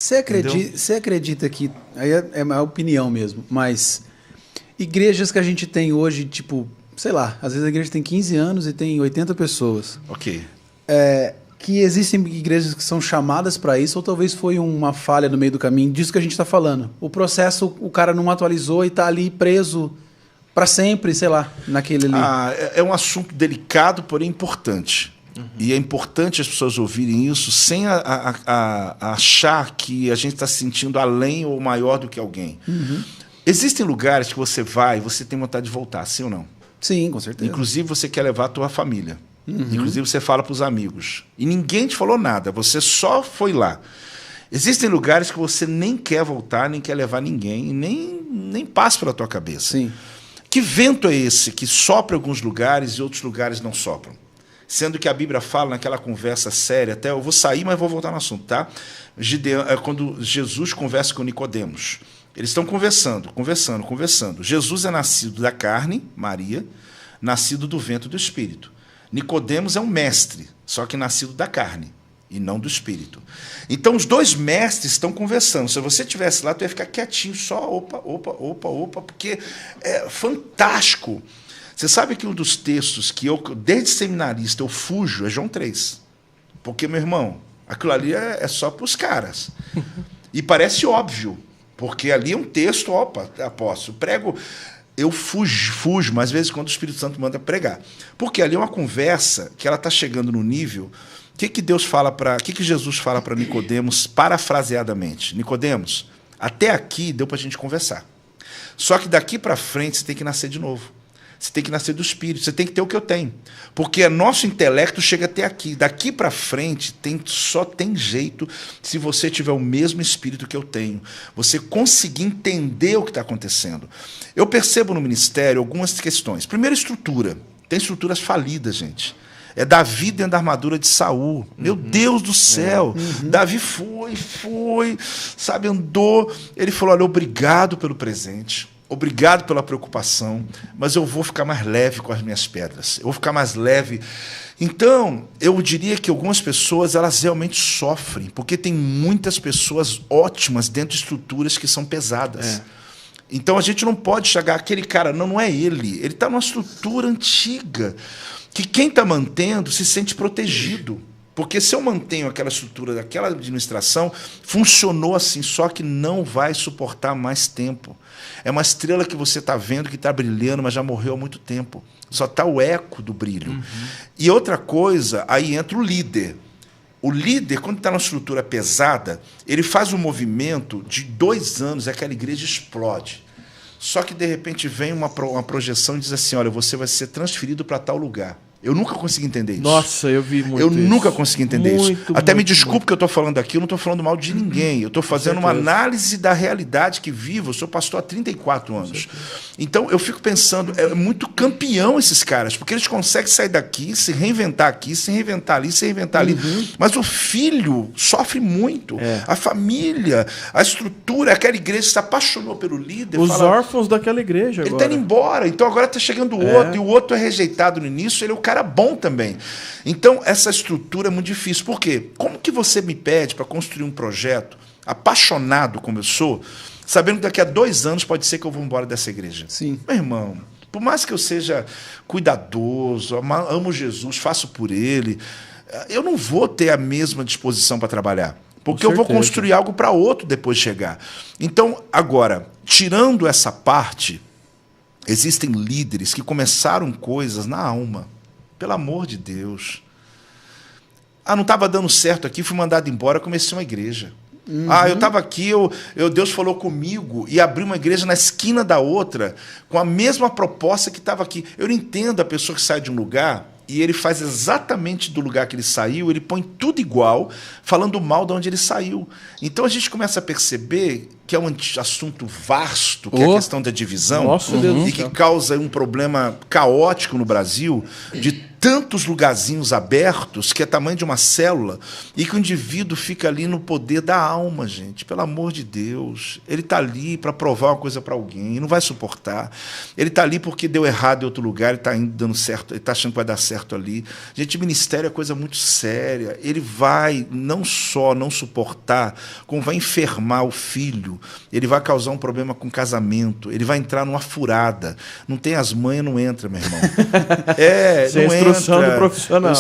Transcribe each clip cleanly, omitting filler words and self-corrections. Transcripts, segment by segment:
Você acredita que, aí é uma opinião mesmo, mas igrejas que a gente tem hoje, tipo, sei lá, às vezes a igreja tem 15 anos e tem 80 pessoas. Ok. Que existem igrejas que são chamadas para isso, ou talvez foi uma falha no meio do caminho, disso que a gente está falando. O processo, o cara não atualizou e está ali preso para sempre, sei lá, naquele ali. É um assunto delicado, porém importante. E é importante as pessoas ouvirem isso sem achar que a gente está se sentindo além ou maior do que alguém. Existem lugares que você vai e você tem vontade de voltar, sim ou não? Sim, com certeza. Inclusive, você quer levar a tua família. Inclusive, você fala para os amigos. E ninguém te falou nada, você só foi lá. Existem lugares que você nem quer voltar, nem quer levar ninguém, e nem passa pela tua cabeça. Sim. Que vento é esse que sopra em alguns lugares e outros lugares não sopram? Sendo que a Bíblia fala naquela conversa séria, até eu vou sair, mas vou voltar no assunto, tá? Quando Jesus conversa com Nicodemos. Eles estão conversando. Jesus é nascido da carne, Maria, nascido do vento do Espírito. Nicodemos é um mestre, só que nascido da carne e não do Espírito. Então, os dois mestres estão conversando. Se você estivesse lá, tu ia ficar quietinho, só opa, porque é fantástico. Você sabe que um dos textos que eu, desde seminarista, eu fujo é João 3. Porque, meu irmão, aquilo ali é só para os caras. E parece óbvio, porque ali é um texto, apóstolo, prego... Eu fujo, mas às vezes quando o Espírito Santo manda pregar. Porque ali é uma conversa que ela está chegando no nível... O que Jesus fala para Nicodemos, parafraseadamente? Nicodemos, até aqui deu para a gente conversar. Só que daqui para frente você tem que nascer de novo. Você tem que nascer do Espírito, você tem que ter o que eu tenho. Porque nosso intelecto chega até aqui. Daqui para frente só tem jeito se você tiver o mesmo Espírito que eu tenho. Você conseguir entender o que está acontecendo. Eu percebo no ministério algumas questões. Primeiro, estrutura. Tem estruturas falidas, gente. É Davi dentro da armadura de Saul. Meu Deus do céu. Davi foi, sabe, andou. Ele falou, olha, obrigado pelo presente. Obrigado pela preocupação, mas eu vou ficar mais leve com as minhas pedras. Eu vou ficar mais leve. Então, eu diria que algumas pessoas, elas realmente sofrem, porque tem muitas pessoas ótimas dentro de estruturas que são pesadas. Então, a gente não pode chegar aquele cara, não é ele. Ele está numa estrutura antiga, que quem está mantendo se sente protegido. Porque se eu mantenho aquela estrutura daquela administração, funcionou assim, só que não vai suportar mais tempo. É uma estrela que você está vendo que está brilhando, mas já morreu há muito tempo. Só está o eco do brilho. E outra coisa, aí entra o líder. O líder, quando está numa estrutura pesada, ele faz um movimento de 2 anos, aquela igreja explode. Só que, de repente, vem uma projeção e diz assim, olha, você vai ser transferido para tal lugar. Eu nunca consegui entender isso. Nossa, eu vi muito Eu isso. nunca consegui entender isso. Até me desculpe muito. que eu estou falando aqui, eu não estou falando mal de ninguém. Eu estou fazendo uma análise da realidade que vivo. Eu sou pastor há 34 anos. Então, eu fico pensando, é muito campeão esses caras, porque eles conseguem sair daqui, se reinventar aqui, se reinventar ali, se reinventar ali. Mas o filho sofre muito. A família, a estrutura, aquela igreja se apaixonou pelo líder. Os órfãos daquela igreja Ele agora. está indo embora, então agora está chegando o outro, e o outro é rejeitado no início, ele é o cara bom também. Então, essa estrutura é muito difícil. Por quê? Como que você me pede para construir um projeto, apaixonado como eu sou, sabendo que daqui a 2 anos pode ser que eu vou embora dessa igreja? Sim. Meu irmão, por mais que eu seja cuidadoso, amo Jesus, faço por ele, eu não vou ter a mesma disposição para trabalhar. Porque eu vou construir algo para outro depois chegar. Então, agora, tirando essa parte, existem líderes que começaram coisas na alma. Pelo amor de Deus. Não estava dando certo aqui, fui mandado embora, comecei uma igreja. Eu estava aqui, Deus falou comigo e abri uma igreja na esquina da outra, com a mesma proposta que estava aqui. Eu não entendo a pessoa que sai de um lugar e ele faz exatamente do lugar que ele saiu, ele põe tudo igual, falando mal de onde ele saiu. Então a gente começa a perceber que é um assunto vasto, que é a questão da divisão, Nossa, Deus do e que céu. causa um problema caótico no Brasil, de tantos lugarzinhos abertos, que é tamanho de uma célula, e que o indivíduo fica ali no poder da alma, gente. Pelo amor de Deus. Ele está ali para provar uma coisa para alguém, e não vai suportar. Ele está ali porque deu errado em outro lugar, ele está indo dando certo, ele está achando que vai dar certo ali. Gente, ministério é coisa muito séria. Ele vai não só não suportar, como vai enfermar o filho, ele vai causar um problema com o casamento, ele vai entrar numa furada. Não tem as manhas, não entra, meu irmão. Sem não instrução entra. do profissional.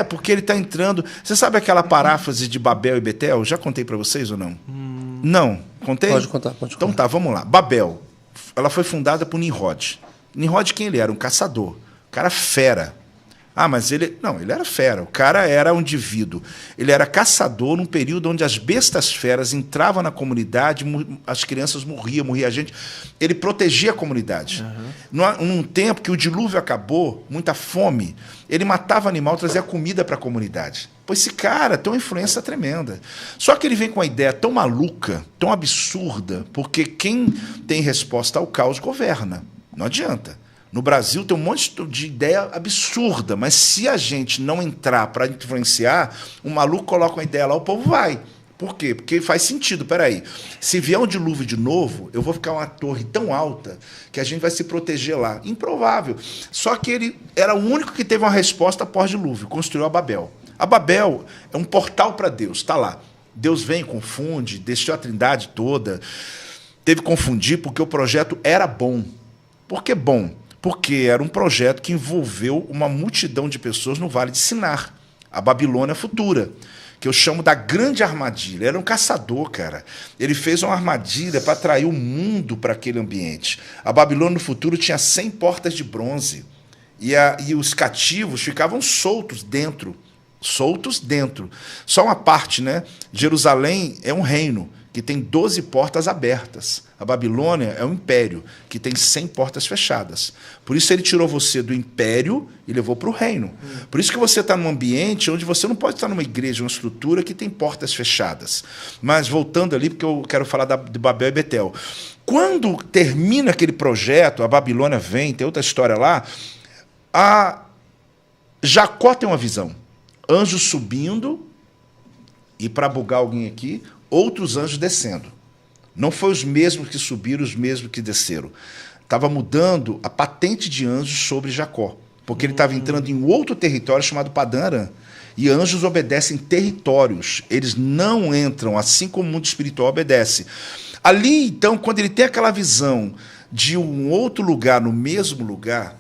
Porque ele está entrando. Você sabe aquela paráfrase de Babel e Betel? Já contei para vocês ou não? Não. Contei? Pode contar. Então tá, vamos lá. Babel, ela foi fundada por Nimrod. Nimrod, quem ele era? Um caçador. Um cara fera. Ah, mas ele... Não, ele era fera. O cara era um indivíduo. Ele era caçador num período onde as bestas feras entravam na comunidade, as crianças morria a gente. Ele protegia a comunidade. Num tempo que o dilúvio acabou, muita fome, ele matava animal, trazia comida para a comunidade. Pois esse cara tem uma influência tremenda. Só que ele vem com uma ideia tão maluca, tão absurda, porque quem tem resposta ao caos governa. Não adianta. No Brasil tem um monte de ideia absurda, mas se a gente não entrar para influenciar, o maluco coloca uma ideia lá, o povo vai. Por quê? Porque faz sentido. Peraí, se vier um dilúvio de novo, eu vou ficar uma torre tão alta que a gente vai se proteger lá. Improvável. Só que ele era o único que teve uma resposta pós-dilúvio, construiu a Babel. A Babel é um portal para Deus, está lá. Deus vem, confunde, deixou a trindade toda. Teve que confundir porque o projeto era bom. Por que bom? Porque era um projeto que envolveu uma multidão de pessoas no Vale de Sinar, a Babilônia futura, que eu chamo da grande armadilha. Ele era um caçador, cara. Ele fez uma armadilha para atrair o mundo para aquele ambiente. A Babilônia no futuro tinha 100 portas de bronze, e os cativos ficavam soltos dentro. Soltos dentro. Só uma parte, né? Jerusalém é um reino que tem 12 portas abertas. A Babilônia é um império que tem 100 portas fechadas. Por isso ele tirou você do império e levou para o reino. Por isso que você está num ambiente onde você não pode estar numa igreja, uma estrutura que tem portas fechadas. Mas voltando ali, porque eu quero falar de Babel e Betel. Quando termina aquele projeto, a Babilônia vem, tem outra história lá, Jacó tem uma visão. Anjos subindo, e para bugar alguém aqui, outros anjos descendo. Não foi os mesmos que subiram, os mesmos que desceram. Estava mudando a patente de anjos sobre Jacó, porque ele estava entrando em outro território chamado Padã Arã. E anjos obedecem territórios. Eles não entram, assim como o mundo espiritual obedece. Ali, então, quando ele tem aquela visão de um outro lugar no mesmo lugar,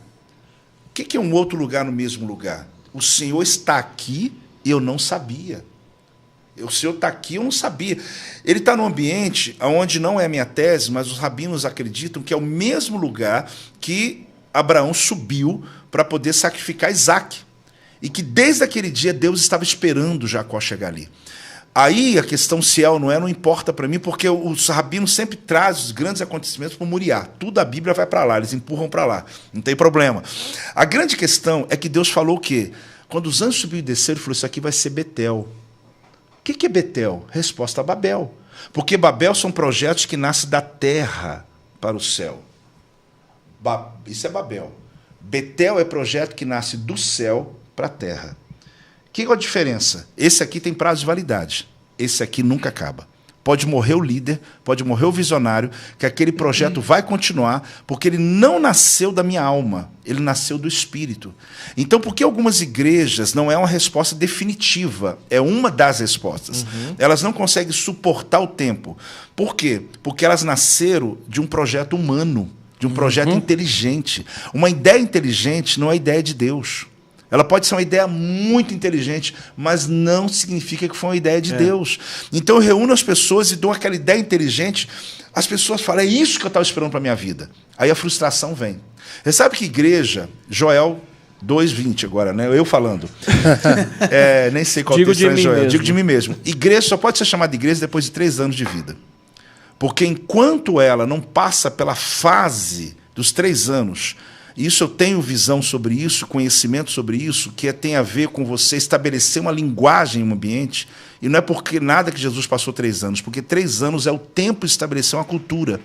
o que é um outro lugar no mesmo lugar? O Senhor está aqui e eu não sabia. O Senhor está aqui, eu não sabia. Ele está num ambiente onde não é a minha tese, mas os rabinos acreditam que é o mesmo lugar que Abraão subiu para poder sacrificar Isaac. E que desde aquele dia Deus estava esperando Jacó chegar ali. Aí a questão se é ou não é, não importa para mim, porque os rabinos sempre trazem os grandes acontecimentos para Moriá. Tudo a Bíblia vai para lá, eles empurram para lá. Não tem problema. A grande questão é que Deus falou o quê? Quando os anjos subiram e desceram, ele falou, isso aqui vai ser Betel. O que é Betel? Resposta a Babel. Porque Babel são projetos que nascem da terra para o céu. Isso é Babel. Betel é projeto que nasce do céu para a terra. Que é a diferença? Esse aqui tem prazo de validade. Esse aqui nunca acaba. Pode morrer o líder, pode morrer o visionário, que aquele projeto vai continuar, porque ele não nasceu da minha alma, ele nasceu do Espírito. Então, por que algumas igrejas não é uma resposta definitiva? É uma das respostas. Elas não conseguem suportar o tempo. Por quê? Porque elas nasceram de um projeto humano, de um projeto inteligente. Uma ideia inteligente não é ideia de Deus. Ela pode ser uma ideia muito inteligente, mas não significa que foi uma ideia de Deus. Então eu reúno as pessoas e dou aquela ideia inteligente, as pessoas falam, é isso que eu estava esperando para a minha vida. Aí a frustração vem. Você sabe que igreja, Joel 2:20 agora, né? Eu falando. Nem sei qual texto é Joel. Digo de mim mesmo. Igreja só pode ser chamada de igreja depois de 3 anos de vida. Porque enquanto ela não passa pela fase dos 3 anos Isso eu tenho visão sobre isso, conhecimento sobre isso, que tem a ver com você estabelecer uma linguagem em um ambiente, e não é porque nada que Jesus passou 3 anos, porque 3 anos é o tempo de estabelecer uma cultura.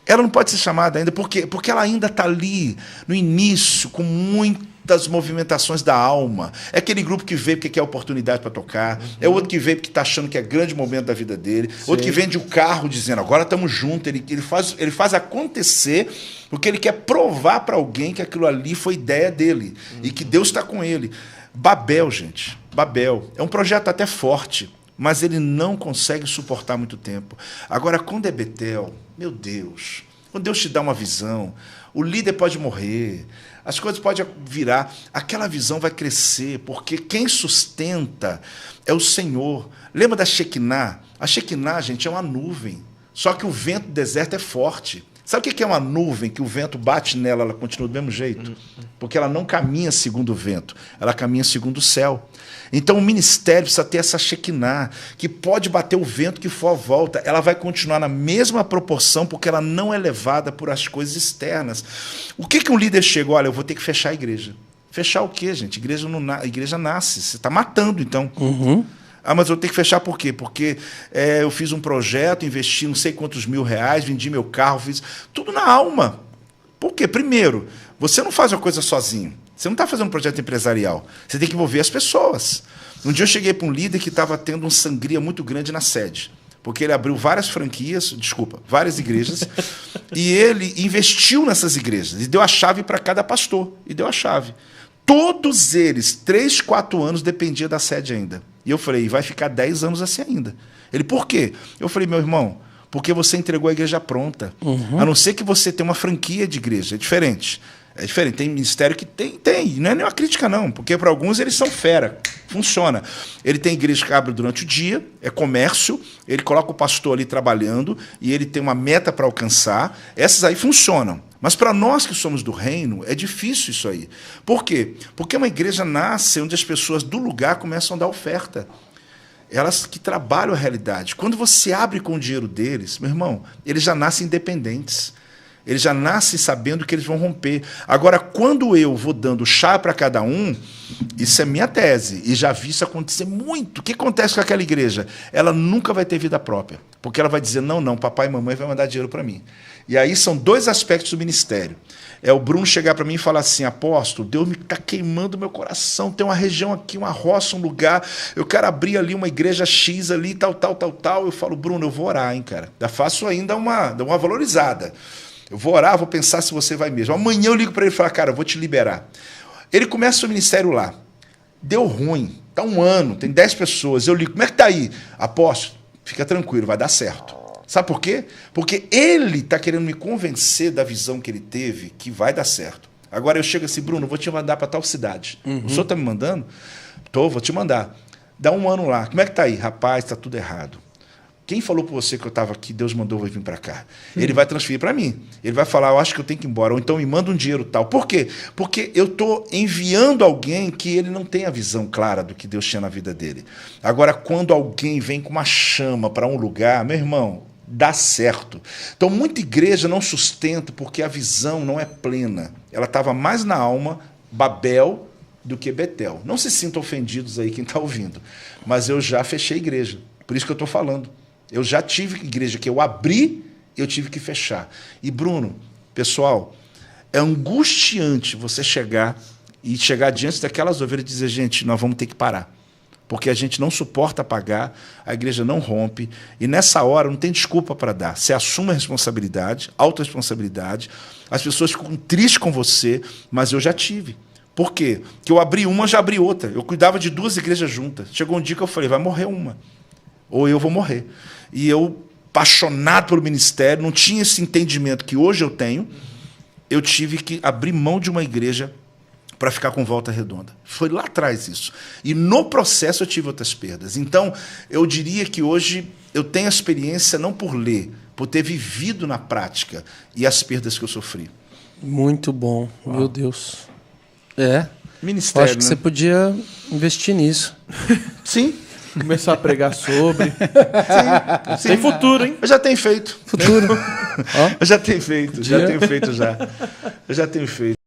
Ela não pode ser chamada ainda, porque ela ainda está ali, no início, com muitas movimentações da alma. É aquele grupo que veio porque quer oportunidade para tocar, é outro que veio porque está achando que é grande momento da vida dele, outro que vende o carro dizendo, agora estamos juntos, ele faz acontecer, porque ele quer provar para alguém que aquilo ali foi ideia dele, e que Deus está com ele. Babel, gente, Babel, é um projeto até forte, mas ele não consegue suportar muito tempo. Agora, quando é Betel, meu Deus, quando Deus te dá uma visão, o líder pode morrer, as coisas podem virar, aquela visão vai crescer, porque quem sustenta é o Senhor. Lembra da Shekinah? A Shekinah, gente, é uma nuvem, só que o vento do deserto é forte. Sabe o que é uma nuvem que o vento bate nela, ela continua do mesmo jeito? Porque ela não caminha segundo o vento, ela caminha segundo o céu. Então o ministério precisa ter essa Shekinah, que pode bater o vento que for à volta, ela vai continuar na mesma proporção, porque ela não é levada por as coisas externas. O que um líder chega? Olha, eu vou ter que fechar a igreja. Fechar o quê, gente? A igreja nasce, você está matando, então. Ah, mas eu tenho que fechar por quê? Porque eu fiz um projeto, investi não sei quantos R$1.000, vendi meu carro, fiz tudo na alma. Por quê? Primeiro, você não faz uma coisa sozinho. Você não está fazendo um projeto empresarial. Você tem que envolver as pessoas. Um dia eu cheguei para um líder que estava tendo uma sangria muito grande na sede, porque ele abriu várias igrejas, e ele investiu nessas igrejas, e deu a chave para cada pastor, e deu a chave. Todos eles, 3, 4 anos, dependia da sede ainda. E eu falei, vai ficar 10 anos assim ainda. Ele, por quê? Eu falei, meu irmão, porque você entregou a igreja pronta. A não ser que você tenha uma franquia de igreja, é diferente. É diferente, tem ministério que tem, não é nenhuma crítica não, porque para alguns eles são fera, funciona. Ele tem igreja que abre durante o dia, é comércio, ele coloca o pastor ali trabalhando e ele tem uma meta para alcançar, essas aí funcionam. Mas para nós que somos do reino, é difícil isso aí. Por quê? Porque uma igreja nasce onde as pessoas do lugar começam a dar oferta. Elas que trabalham a realidade. Quando você abre com o dinheiro deles, meu irmão, eles já nascem independentes. Eles já nascem sabendo que eles vão romper. Agora, quando eu vou dando chá para cada um, isso é minha tese, e já vi isso acontecer muito. O que acontece com aquela igreja? Ela nunca vai ter vida própria, porque ela vai dizer, não, papai e mamãe vai mandar dinheiro para mim. E aí são 2 aspectos do ministério. É o Bruno chegar para mim e falar assim, apóstolo, Deus me está queimando meu coração, tem uma região aqui, uma roça, um lugar, eu quero abrir ali uma igreja X ali, tal. Eu falo, Bruno, eu vou orar, hein, cara. Já faço ainda uma valorizada. Eu vou orar, vou pensar se você vai mesmo. Amanhã eu ligo para ele e falo, cara, eu vou te liberar. Ele começa o ministério lá. Deu ruim, está 1 ano, tem 10 pessoas. Eu ligo, como é que está aí? Apóstolo, fica tranquilo, vai dar certo. Sabe por quê? Porque ele está querendo me convencer da visão que ele teve, que vai dar certo. Agora eu chego assim, Bruno, vou te mandar para tal cidade. O senhor está me mandando? Vou te mandar. Dá 1 ano lá. Como é que está aí? Rapaz, está tudo errado. Quem falou para você que eu estava aqui, Deus mandou eu vir para cá? Ele vai transferir para mim. Ele vai falar, eu acho que eu tenho que ir embora. Ou então me manda um dinheiro tal. Por quê? Porque eu estou enviando alguém que ele não tem a visão clara do que Deus tinha na vida dele. Agora, quando alguém vem com uma chama para um lugar, meu irmão, dá certo. Então, muita igreja não sustenta porque a visão não é plena. Ela estava mais na alma, Babel, do que Betel. Não se sintam ofendidos aí quem está ouvindo. Mas eu já fechei a igreja. Por isso que eu estou falando. Eu já tive igreja que eu abri, eu tive que fechar. E, Bruno, pessoal, é angustiante você chegar diante daquelas ovelhas e dizer, gente, nós vamos ter que parar. Porque a gente não suporta pagar, a igreja não rompe, e nessa hora não tem desculpa para dar. Você assume a responsabilidade, autorresponsabilidade, as pessoas ficam tristes com você, mas eu já tive. Por quê? Porque eu abri uma, já abri outra. Eu cuidava de 2 igrejas juntas. Chegou um dia que eu falei, vai morrer uma. Ou eu vou morrer. E eu, apaixonado pelo ministério, não tinha esse entendimento que hoje eu tenho, eu tive que abrir mão de uma igreja para ficar com Volta Redonda. Foi lá atrás isso. E no processo eu tive outras perdas. Então, eu diria que hoje eu tenho a experiência não por ler, por ter vivido na prática e as perdas que eu sofri. Muito bom. Meu Deus. Ministério, acho que você podia investir nisso. Sim. Começar a pregar sobre. Sim. Tem futuro, hein? Eu já tenho feito. Futuro. Eu já tenho feito. Eu já tenho feito.